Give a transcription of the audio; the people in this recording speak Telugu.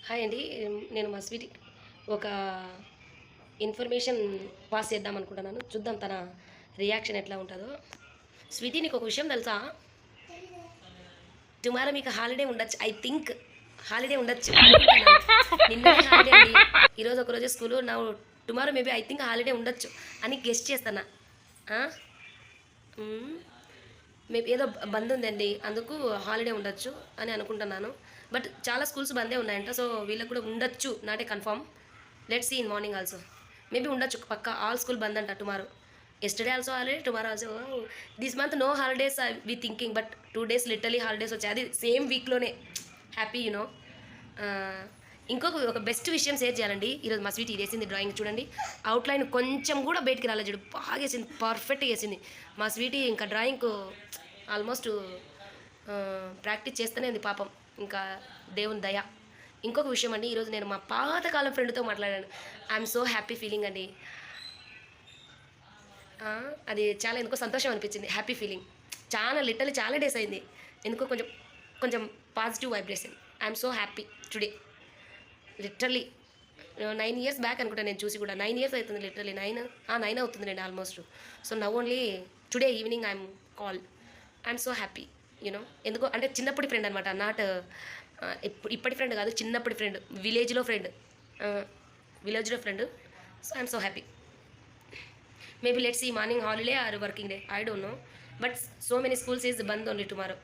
హాయ్ అండి. నేను మా స్వీటీ ఒక ఇన్ఫర్మేషన్ పాస్ చేద్దాం అనుకుంటున్నాను. చూద్దాం తన రియాక్షన్ ఎట్లా ఉంటుందో. స్వీటీ, నీకు ఒక విషయం తెలుసా? టుమారో మీకు హాలిడే ఉండొచ్చు. ఐ థింక్ హాలిడే ఉండొచ్చు. నిన్ననే హాలిడే అండి. ఈరోజు ఒకరోజు స్కూలు. నా tomorrow maybe I think holiday ఉండొచ్చు అని గెస్ట్ చేస్తాను. మేబీ ఏదో బంద్ ఉందండి, అందుకు హాలిడే ఉండొచ్చు అని అనుకుంటున్నాను. బట్ చాలా స్కూల్స్ బందే ఉన్నాయంట, సో వీళ్ళకి కూడా ఉండొచ్చు. Not a confirm. Let see in morning also. Maybe ఉండొచ్చు పక్క. ఆల్ స్కూల్ బంద్ అంట tomorrow. Yesterday also holiday, tomorrow also. This month no holidays we thinking, but 2 days literally holidays వచ్చాయి. అది సేమ్ వీక్లోనే. Happy you know. ఒక బెస్ట్ విషయం షేర్ చేయాలండి. ఈరోజు మా స్వీట్ ఇది వేసింది డ్రాయింగ్ చూడండి. అవుట్లైన్ కొంచెం కూడా బయటికి రాలేదు చూడు, బాగా వేసింది, పర్ఫెక్ట్గా వేసింది మా స్వీటీ. ఇంకా డ్రాయింగ్ ఆల్మోస్ట్ ప్రాక్టీస్ చేస్తూనే ఉంది పాపం. ఇంకా దేవుని దయ. ఇంకొక విషయం అండి, ఈరోజు నేను మా పాతకాలం ఫ్రెండ్తో మాట్లాడాను. ఐఎమ్ సో హ్యాపీ ఫీలింగ్ అండి. అది చాలా ఎందుకో సంతోషం అనిపించింది, హ్యాపీ ఫీలింగ్. లిటరలీ చాలా డేస్ అయింది. ఎందుకో కొంచెం కొంచెం positive vibration. I'm so happy today. Literally 9 years back అనుకుంటా నేను చూసి కూడా. 9 years అవుతుంది లిటరలీ. 9 అవుతుంది నేను almost. So now only today evening I'm call. I'm so happy you know. ఎందుకో అంటే చిన్నప్పటి ఫ్రెండ్ అనమాట, నాట్ ఇప్పటి ఫ్రెండ్ కాదు, చిన్నప్పటి ఫ్రెండ్, విలేజ్లో friend. So I'm so happy. Maybe let's ఈ morning holiday or working day, I don't know. But so many schools is bandh only tomorrow.